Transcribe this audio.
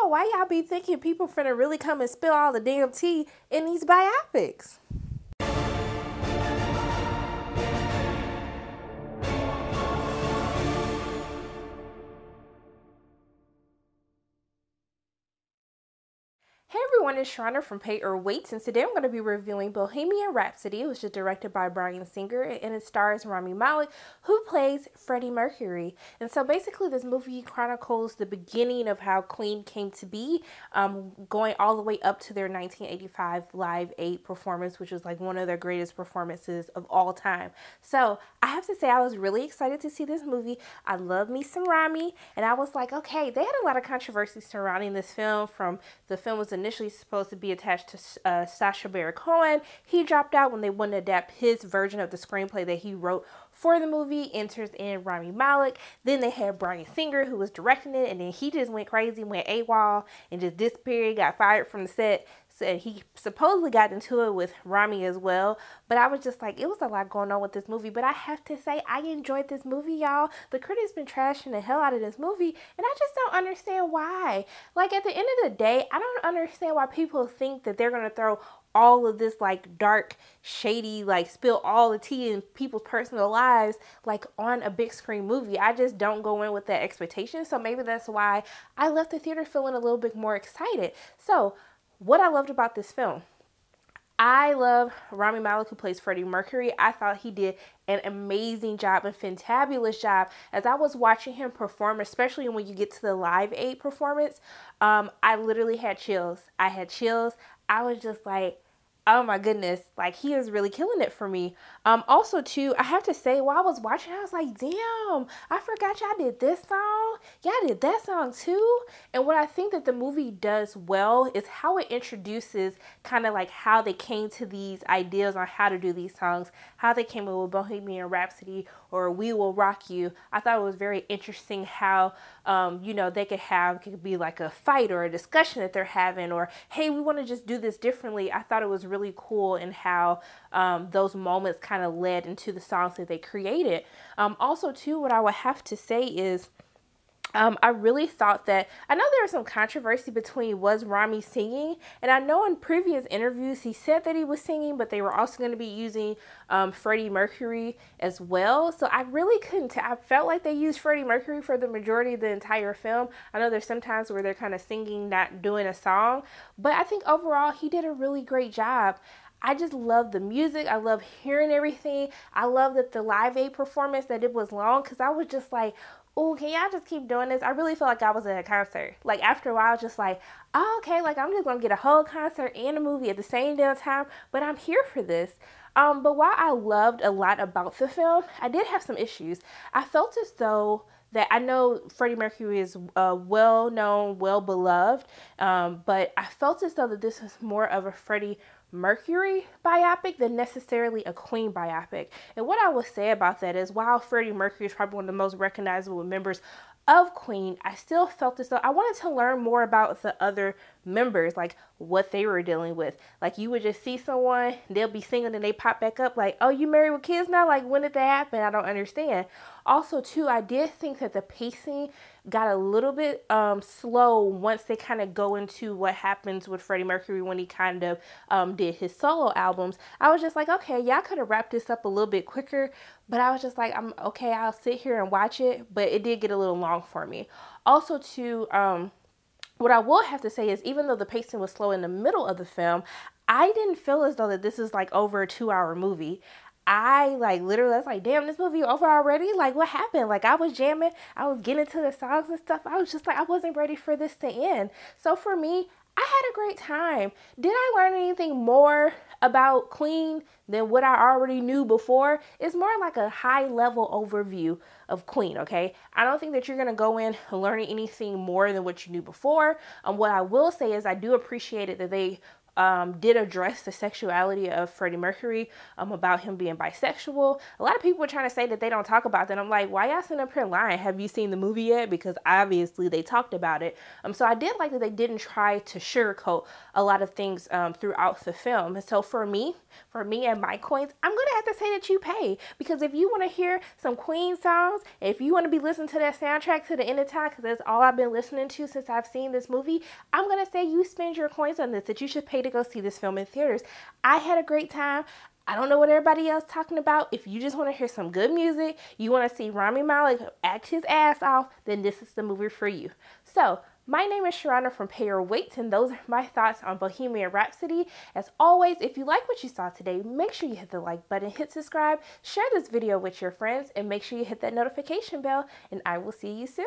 know why y'all be thinking people finna really come and spill all the damn tea in these biopics. Hey everyone, it's Shriner from Pay or Wait, and today I'm going to be reviewing Bohemian Rhapsody, which is directed by Bryan Singer, and it stars Rami Malek, who plays Freddie Mercury. And so basically this movie chronicles the beginning of how Queen came to be, going all the way up to their 1985 Live 8 performance, which was like one of their greatest performances of all time. So I have to say I was really excited to see this movie. I love me some Rami, and I was like, okay, they had a lot of controversy surrounding this film. From the film was initially supposed to be attached to Sacha Baron Cohen. He dropped out when they wouldn't adapt his version of the screenplay that he wrote for the movie. Enters in Rami Malek. Then they had Bryan Singer, who was directing it, and then he just went crazy, went AWOL, and just disappeared, got fired from the set. So he supposedly got into it with Rami as well. But I was just like, it was a lot going on with this movie. But I have to say, I enjoyed this movie, y'all. The critics been trashing the hell out of this movie, and I just don't understand why. Like, at the end of the day, I don't understand why people think that they're going to throw all of this like dark, shady, like spill all the tea in people's personal lives like on a big screen movie. I just don't go in with that expectation. So maybe that's why I left the theater feeling a little bit more excited. So what I loved about this film, I love Rami Malek, who plays Freddie Mercury. I thought he did an amazing job, a fantabulous job. As I was watching him perform, especially when you get to the Live 8 performance, I literally had chills. I had chills. I was just like, oh my goodness, like he is really killing it for me. Also too, I have to say, while I was watching, I was like, damn, I forgot y'all did this song. Y'all did that song too. And what I think that the movie does well is how it introduces kind of like how they came to these ideas on how to do these songs, how they came up with Bohemian Rhapsody or We Will Rock You. I thought it was very interesting how, you know, they could be like a fight or a discussion that they're having, or, hey, we want to just do this differently. I thought it was really cool in how those moments kind of led into the songs that they created. Also too, what I would have to say is, I really thought that, I know there was some controversy between was Rami singing, and I know in previous interviews he said that he was singing, but they were also going to be using Freddie Mercury as well. So I really couldn't tell. I felt like they used Freddie Mercury for the majority of the entire film. I know there's some times where they're kind of singing, not doing a song, but I think overall he did a really great job. I just love the music. I love hearing everything. I love that the Live 8 performance, that it was long, because I was just like, oh, can y'all just keep doing this? I really felt like I was at a concert. Like, after a while, I was just like, oh, okay, like, I'm just going to get a whole concert and a movie at the same damn time, but I'm here for this. But while I loved a lot about the film, I did have some issues. I felt as though that, I know Freddie Mercury is well known, well beloved, but I felt as though that this was more of a Freddie Mercury biopic than necessarily a Queen biopic. And what I will say about that is, while Freddie Mercury is probably one of the most recognizable members of Queen, I still felt as though I wanted to learn more about the other members, like what they were dealing with. Like, you would just see someone, they'll be singing and they pop back up like, oh, you married with kids now? Like, when did that happen? I don't understand. Also too, I did think that the pacing got a little bit slow once they kind of go into what happens with Freddie Mercury when he kind of did his solo albums. I was just like, okay, y'all could have wrapped this up a little bit quicker, but I was just like, I'm okay, I'll sit here and watch it, but it did get a little long for me. Also too, what I will have to say is, even though the pacing was slow in the middle of the film, I didn't feel as though that this is like over a 2-hour movie. I like literally, I was like, damn, this movie over already? Like, what happened? Like, I was jamming, I was getting to the songs and stuff. I was just like, I wasn't ready for this to end. So for me, I had a great time. Did I learn anything more about Queen than what I already knew before? It's more like a high level overview of Queen, okay? I don't think that you're going to go in learning anything more than what you knew before. What I will say is, I do appreciate it that they did address the sexuality of Freddie Mercury, about him being bisexual. A lot of people were trying to say that they don't talk about that. I'm like, why y'all sitting up here lying? Have you seen the movie yet? Because obviously they talked about it. So I did like that they didn't try to sugarcoat a lot of things throughout the film. And so for me and my coins, I'm gonna have to say that you pay, because if you want to hear some Queen songs, if you want to be listening to that soundtrack to the end of time, because that's all I've been listening to since I've seen this movie, I'm gonna say you spend your coins on this, that you should pay to go see this film in theaters. I had a great time. I don't know what everybody else talking about. If you just want to hear some good music, you want to see Rami Malek act his ass off, then this is the movie for you. So my name is Sharana from Pay Your Weights, and those are my thoughts on Bohemian Rhapsody. As always, if you like what you saw today, make sure you hit the like button, hit subscribe, share this video with your friends, and make sure you hit that notification bell, and I will see you soon.